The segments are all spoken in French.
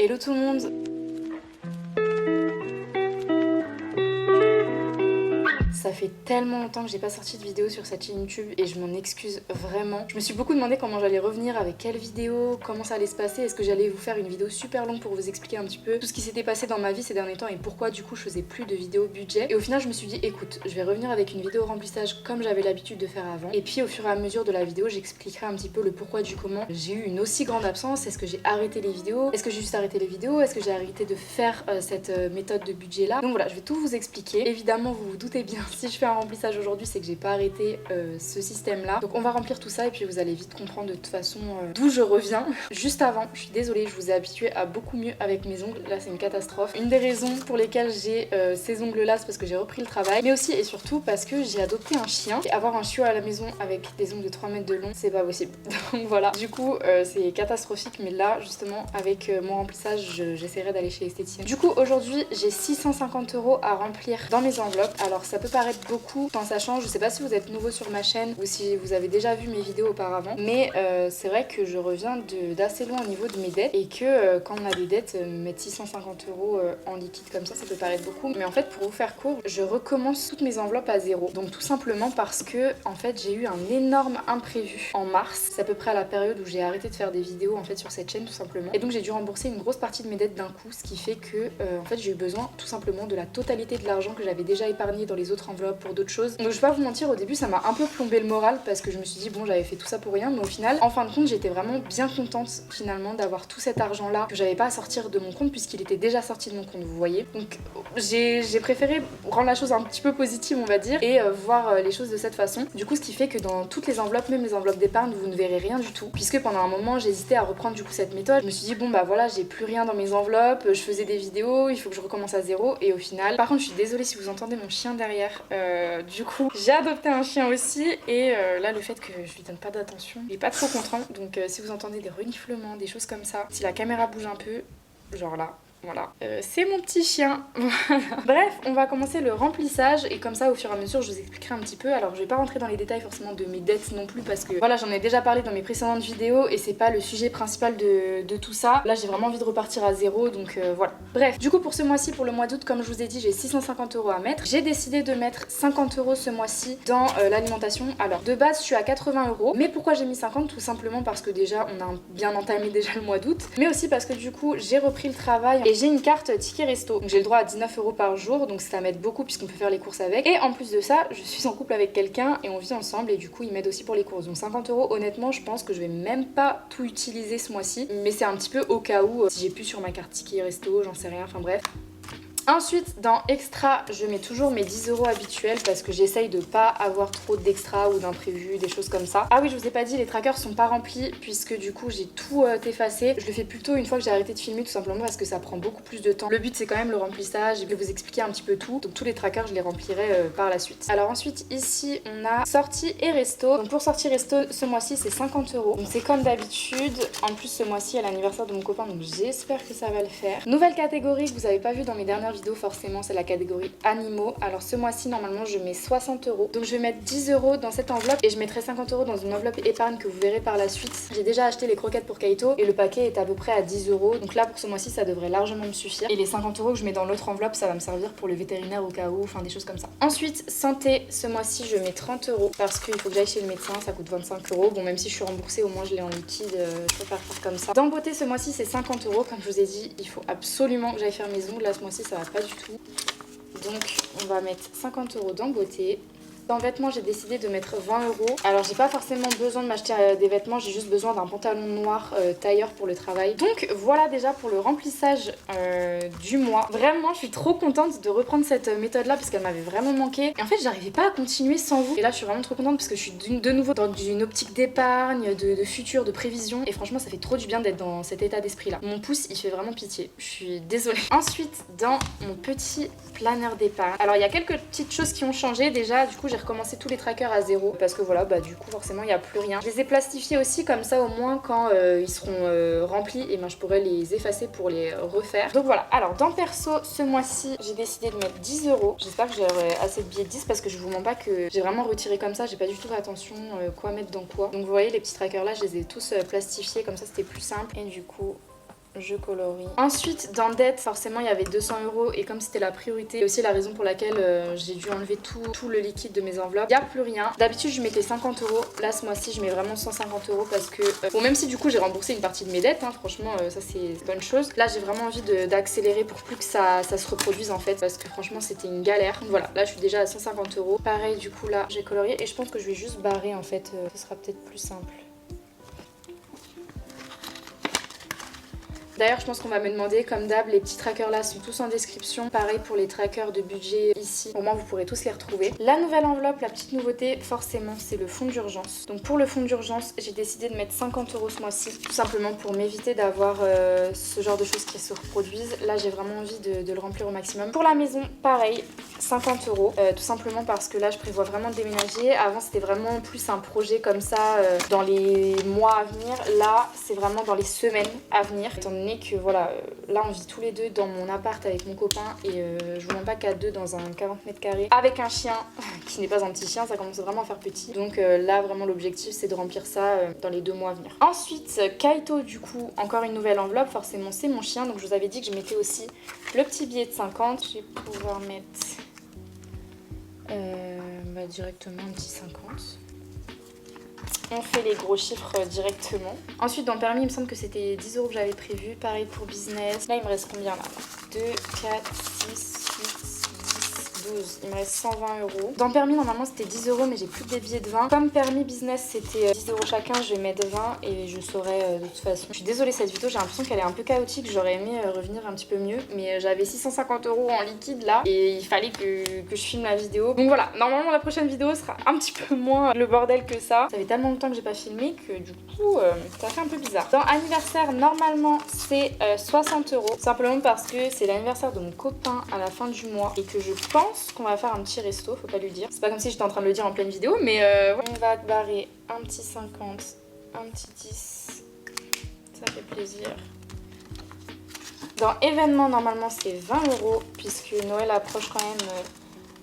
Hello tout le monde. Ça fait tellement longtemps que j'ai pas sorti de vidéo sur cette chaîne YouTube et je m'en excuse vraiment. Je me suis beaucoup demandé comment j'allais revenir, avec quelle vidéo, comment ça allait se passer, est-ce que j'allais vous faire une vidéo super longue pour vous expliquer un petit peu tout ce qui s'était passé dans ma vie ces derniers temps et pourquoi du coup je faisais plus de vidéos budget. Et au final je me suis dit écoute, je vais revenir avec une vidéo remplissage comme j'avais l'habitude de faire avant. Et puis au fur et à mesure de la vidéo j'expliquerai un petit peu le pourquoi du comment j'ai eu une aussi grande absence. Est-ce que j'ai arrêté les vidéos? Est-ce que j'ai juste arrêté les vidéos? Est-ce que j'ai arrêté de faire cette méthode de budget là? Donc voilà, je vais tout vous expliquer. Évidemment vous vous doutez bien, si je fais un remplissage aujourd'hui c'est que j'ai pas arrêté ce système là. Donc on va remplir tout ça et puis vous allez vite comprendre de toute façon d'où je reviens. Juste avant, je suis désolée, je vous ai habitué à beaucoup mieux avec mes ongles. Là c'est une catastrophe. Une des raisons pour lesquelles j'ai ces ongles là c'est parce que j'ai repris le travail, mais aussi et surtout parce que j'ai adopté un chien. Et avoir un chiot à la maison avec des ongles de 3 mètres de long c'est pas possible. Donc voilà, du coup c'est catastrophique, mais là justement avec mon remplissage j'essaierai d'aller chez l'esthéticienne. Du coup aujourd'hui j'ai 650 € à remplir dans mes enveloppes. Alors ça peut paraître beaucoup en sachant, je sais pas si vous êtes nouveau sur ma chaîne ou si vous avez déjà vu mes vidéos auparavant, mais c'est vrai que je reviens d'assez loin au niveau de mes dettes et que quand on a des dettes, mettre 650 € en liquide comme ça peut paraître beaucoup, mais en fait pour vous faire court, je recommence toutes mes enveloppes à zéro. Donc tout simplement parce que en fait j'ai eu un énorme imprévu en mars, c'est à peu près à la période où j'ai arrêté de faire des vidéos en fait sur cette chaîne tout simplement, et donc j'ai dû rembourser une grosse partie de mes dettes d'un coup, ce qui fait que en fait j'ai eu besoin tout simplement de la totalité de l'argent que j'avais déjà épargné dans les autres enveloppes pour d'autres choses. Donc je vais pas vous mentir, au début ça m'a un peu plombé le moral parce que je me suis dit bon j'avais fait tout ça pour rien, mais au final en fin de compte j'étais vraiment bien contente finalement d'avoir tout cet argent là que j'avais pas à sortir de mon compte puisqu'il était déjà sorti de mon compte, vous voyez. Donc j'ai préféré rendre la chose un petit peu positive on va dire et voir les choses de cette façon. Du coup ce qui fait que dans toutes les enveloppes, même les enveloppes d'épargne, vous ne verrez rien du tout puisque pendant un moment j'hésitais à reprendre du coup cette méthode. Je me suis dit bon bah voilà, j'ai plus rien dans mes enveloppes, je faisais des vidéos, il faut que je recommence à zéro, et au final par contre je suis désolée si vous entendez mon chien derrière, du coup j'ai adopté un chien aussi et là le fait que je lui donne pas d'attention, il est pas trop content, donc si vous entendez des reniflements, des choses comme ça, si la caméra bouge un peu, genre là, voilà, c'est mon petit chien. Bref, on va commencer le remplissage et comme ça au fur et à mesure je vous expliquerai un petit peu. Alors je vais pas rentrer dans les détails forcément de mes dettes non plus parce que voilà, j'en ai déjà parlé dans mes précédentes vidéos et c'est pas le sujet principal de tout ça. Là j'ai vraiment envie de repartir à zéro, donc voilà. Bref, du coup pour ce mois-ci, pour le mois d'août, comme je vous ai dit, j'ai 650 € à mettre. J'ai décidé de mettre 50 € ce mois-ci dans l'alimentation. Alors de base je suis à 80 €, mais pourquoi j'ai mis 50? Tout simplement parce que déjà on a bien entamé déjà le mois d'août, mais aussi parce que du coup j'ai repris le travail et j'ai une carte ticket resto, donc j'ai le droit à 19 € par jour, donc ça m'aide beaucoup puisqu'on peut faire les courses avec. Et en plus de ça, je suis en couple avec quelqu'un et on vit ensemble et du coup il m'aide aussi pour les courses. Donc 50 €, honnêtement je pense que je vais même pas tout utiliser ce mois-ci, mais c'est un petit peu au cas où, si j'ai plus sur ma carte ticket resto, j'en sais rien, enfin bref. Ensuite, dans extra, je mets toujours mes 10 € habituels parce que j'essaye de pas avoir trop d'extra ou d'imprévus, des choses comme ça. Ah oui, je vous ai pas dit, les trackers sont pas remplis puisque du coup j'ai tout effacé. Je le fais plutôt une fois que j'ai arrêté de filmer tout simplement parce que ça prend beaucoup plus de temps. Le but c'est quand même le remplissage, je vais vous expliquer un petit peu tout. Donc tous les trackers je les remplirai par la suite. Alors ensuite ici on a sortie et resto. Donc pour sortie resto ce mois-ci c'est 50 €. Donc c'est comme d'habitude. En plus ce mois-ci à l'anniversaire de mon copain, donc j'espère que ça va le faire. Nouvelle catégorie que vous avez pas vu dans mes dernières vidéo, forcément c'est la catégorie animaux. Alors ce mois-ci normalement je mets 60 €, donc je vais mettre 10 € dans cette enveloppe et je mettrai 50 € dans une enveloppe épargne que vous verrez par la suite. J'ai déjà acheté les croquettes pour Kaito et le paquet est à peu près à 10 €, donc là pour ce mois-ci ça devrait largement me suffire, et les 50 € que je mets dans l'autre enveloppe ça va me servir pour le vétérinaire au cas où, enfin des choses comme ça. Ensuite santé, ce mois-ci je mets 30 € parce qu'il faut que j'aille chez le médecin, ça coûte 25 €. Bon, même si je suis remboursée, au moins je l'ai en liquide, je préfère faire comme ça. Dans beauté ce mois-ci c'est 50 €, comme je vous ai dit il faut absolument que j'aille faire mes ongles. Là ce mois-ci ça va pas du tout. Donc on va mettre 50 € dans beauté. Dans vêtements, j'ai décidé de mettre 20 €. Alors j'ai pas forcément besoin de m'acheter des vêtements, j'ai juste besoin d'un pantalon noir tailleur pour le travail. Donc voilà déjà pour le remplissage du mois. Vraiment, je suis trop contente de reprendre cette méthode là parce qu'elle m'avait vraiment manqué. Et en fait, j'arrivais pas à continuer sans vous. Et là, je suis vraiment trop contente parce que je suis de nouveau dans une optique d'épargne, de futur, de prévision. Et franchement, ça fait trop du bien d'être dans cet état d'esprit là. Mon pouce, il fait vraiment pitié. Je suis désolée. Ensuite, dans mon petit planeur d'épargne. Alors il y a quelques petites choses qui ont changé déjà. Du coup, j'ai recommencé tous les trackers à zéro parce que voilà, bah du coup forcément il n'y a plus rien. Je les ai plastifiés aussi comme ça au moins quand ils seront remplis, et ben je pourrais les effacer pour les refaire. Donc voilà, alors dans perso ce mois-ci j'ai décidé de mettre 10 €. J'espère que j'aurai assez de billets de 10 parce que je vous mens pas que j'ai vraiment retiré comme ça, j'ai pas du tout fait attention quoi mettre dans quoi. Donc vous voyez les petits trackers là, je les ai tous plastifiés comme ça, c'était plus simple. Et du coup je colorie. Ensuite, dans dette, forcément, il y avait 200 € et comme c'était la priorité, c'est aussi la raison pour laquelle j'ai dû enlever tout le liquide de mes enveloppes. Il n'y a plus rien. D'habitude, je mettais 50 €. Là, ce mois-ci, je mets vraiment 150 € parce que... bon, même si du coup, j'ai remboursé une partie de mes dettes, hein, franchement, ça, c'est une bonne chose. Là, j'ai vraiment envie d'accélérer pour plus que ça se reproduise, en fait, parce que franchement, c'était une galère. Donc voilà, là, je suis déjà à 150 €. Pareil, du coup, là, j'ai colorié et je pense que je vais juste barrer, en fait. Ce sera peut-être plus simple. D'ailleurs, je pense qu'on va me demander, comme d'hab, les petits trackers là sont tous en description. Pareil pour les trackers de budget ici. Au moins, vous pourrez tous les retrouver. La nouvelle enveloppe, la petite nouveauté, forcément, c'est le fonds d'urgence. Donc pour le fonds d'urgence, j'ai décidé de mettre 50 € ce mois-ci. Tout simplement pour m'éviter d'avoir ce genre de choses qui se reproduisent. Là, j'ai vraiment envie de le remplir au maximum. Pour la maison, pareil, 50 €. Tout simplement parce que là, je prévois vraiment de déménager. Avant, c'était vraiment plus un projet comme ça dans les mois à venir. Là, c'est vraiment dans les semaines à venir. Étant donné que voilà, là on vit tous les deux dans mon appart avec mon copain et je vous mens pas qu'à deux dans un 40 mètres carrés avec un chien qui n'est pas un petit chien, ça commence vraiment à faire petit. Donc là vraiment l'objectif c'est de remplir ça dans les 2 mois à venir. Ensuite Kaito, du coup encore une nouvelle enveloppe, forcément c'est mon chien, donc je vous avais dit que je mettais aussi le petit billet de 50. Je vais pouvoir mettre directement un petit 50. On fait les gros chiffres directement. Ensuite, dans le permis, il me semble que c'était 10 € que j'avais prévu. Pareil pour business. Là, il me reste combien là? 2, 4, 6, 8, 10, 12. Il me reste 120 €. Dans le permis, normalement, c'était 10 €, mais j'ai plus que des billets de 20. Comme permis business, c'était 10 € chacun, je vais mettre 20 et je saurai de toute façon. Je suis désolée, cette vidéo, j'ai l'impression qu'elle est un peu chaotique. J'aurais aimé revenir un petit peu mieux. Mais j'avais 650 € en liquide là et il fallait que je filme la vidéo. Donc voilà, normalement, la prochaine vidéo sera un petit peu moins le bordel que ça. Ça fait tellement longtemps que j'ai pas filmé que du coup, ça fait un peu bizarre. Dans anniversaire, normalement, c'est 60 €. Simplement parce que c'est l'anniversaire de mon copain à la fin du mois et que je pense qu'on va faire un petit resto, faut pas lui dire. C'est pas comme si j'étais en train de le dire en pleine vidéo, mais on va barrer un petit 50, un petit 10. Ça fait plaisir. Dans événement, normalement, c'est 20 € puisque Noël approche quand même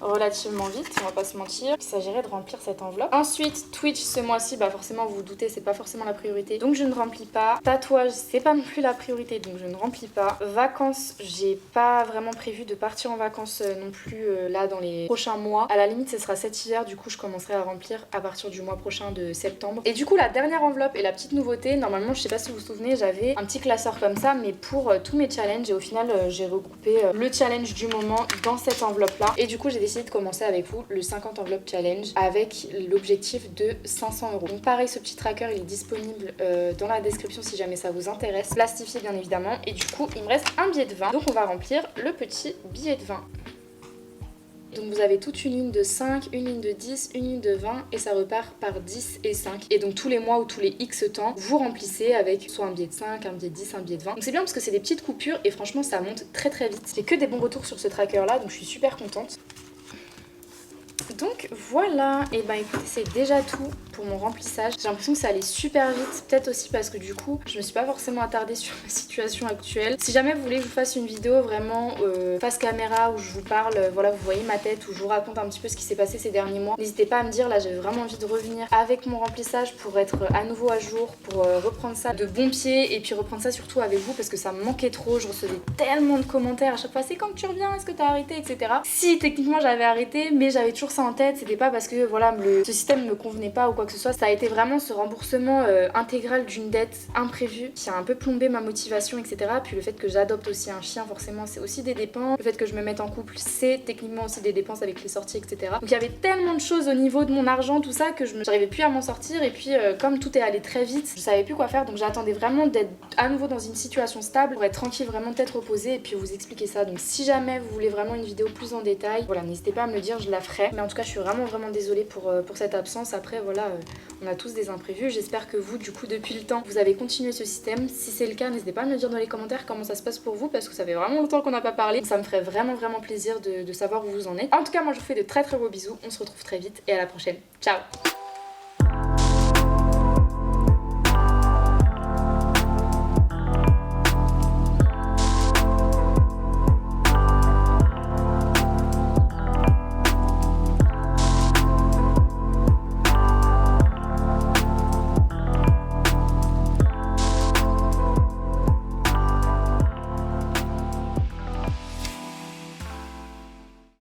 relativement vite, on va pas se mentir. Il s'agirait de remplir cette enveloppe. Ensuite, Twitch ce mois-ci, bah forcément vous vous doutez, c'est pas forcément la priorité, donc je ne remplis pas. Tatouage, c'est pas non plus la priorité, donc je ne remplis pas. Vacances, j'ai pas vraiment prévu de partir en vacances non plus là dans les prochains mois. À la limite, ce sera cet hiver, du coup je commencerai à remplir à partir du mois prochain de septembre. Et du coup, la dernière enveloppe et la petite nouveauté, normalement, je sais pas si vous vous souvenez, j'avais un petit classeur comme ça, mais pour tous mes challenges, et au final, j'ai regroupé le challenge du moment dans cette enveloppe-là. Et du coup, j'ai décidé de commencer avec vous le 50 enveloppes challenge avec l'objectif de 500 €. Donc pareil, ce petit tracker il est disponible dans la description si jamais ça vous intéresse, plastifié bien évidemment. Et du coup il me reste un billet de 20, donc on va remplir le petit billet de 20. Donc vous avez toute une ligne de 5, une ligne de 10, une ligne de 20 et ça repart par 10 et 5. Et donc tous les mois ou tous les X temps, vous remplissez avec soit un billet de 5, un billet de 10, un billet de 20. Donc c'est bien parce que c'est des petites coupures et franchement ça monte très très vite. J'ai que des bons retours sur ce tracker là, donc je suis super contente. Donc voilà, et ben écoutez, c'est déjà tout pour mon remplissage. J'ai l'impression que ça allait super vite, peut-être aussi parce que du coup je me suis pas forcément attardée sur ma situation actuelle. Si jamais vous voulez que je vous fasse une vidéo vraiment face caméra où je vous parle, voilà, vous voyez ma tête, où je vous raconte un petit peu ce qui s'est passé ces derniers mois, n'hésitez pas à me dire. Là j'ai vraiment envie de revenir avec mon remplissage pour être à nouveau à jour, pour reprendre ça de bon pied et puis reprendre ça surtout avec vous parce que ça me manquait trop. Je recevais tellement de commentaires à chaque fois, c'est quand que tu reviens, est-ce que t'as arrêté, etc. Si techniquement j'avais arrêté, mais j'avais toujours ça en tête, c'était pas parce que voilà ce système me convenait pas ou quoi que ce soit, ça a été vraiment ce remboursement intégral d'une dette imprévue qui a un peu plombé ma motivation, etc. Puis le fait que j'adopte aussi un chien, forcément c'est aussi des dépenses, le fait que je me mette en couple c'est techniquement aussi des dépenses avec les sorties, etc. Donc il y avait tellement de choses au niveau de mon argent, tout ça, que j'arrivais plus à m'en sortir. Et puis comme tout est allé très vite, je savais plus quoi faire, donc j'attendais vraiment d'être à nouveau dans une situation stable pour être tranquille, vraiment tête reposée et puis vous expliquer ça. Donc si jamais vous voulez vraiment une vidéo plus en détail, voilà, n'hésitez pas à me le dire, je la ferai. Mais en tout cas je suis vraiment désolée pour cette absence. Après voilà, on a tous des imprévus. J'espère que vous, du coup, depuis le temps, vous avez continué ce système. Si c'est le cas, n'hésitez pas à me dire dans les commentaires comment ça se passe pour vous parce que ça fait vraiment longtemps qu'on n'a pas parlé. Donc ça me ferait vraiment plaisir de savoir où vous en êtes. En tout cas, moi je vous fais de très gros bisous. On se retrouve très vite et à la prochaine. Ciao!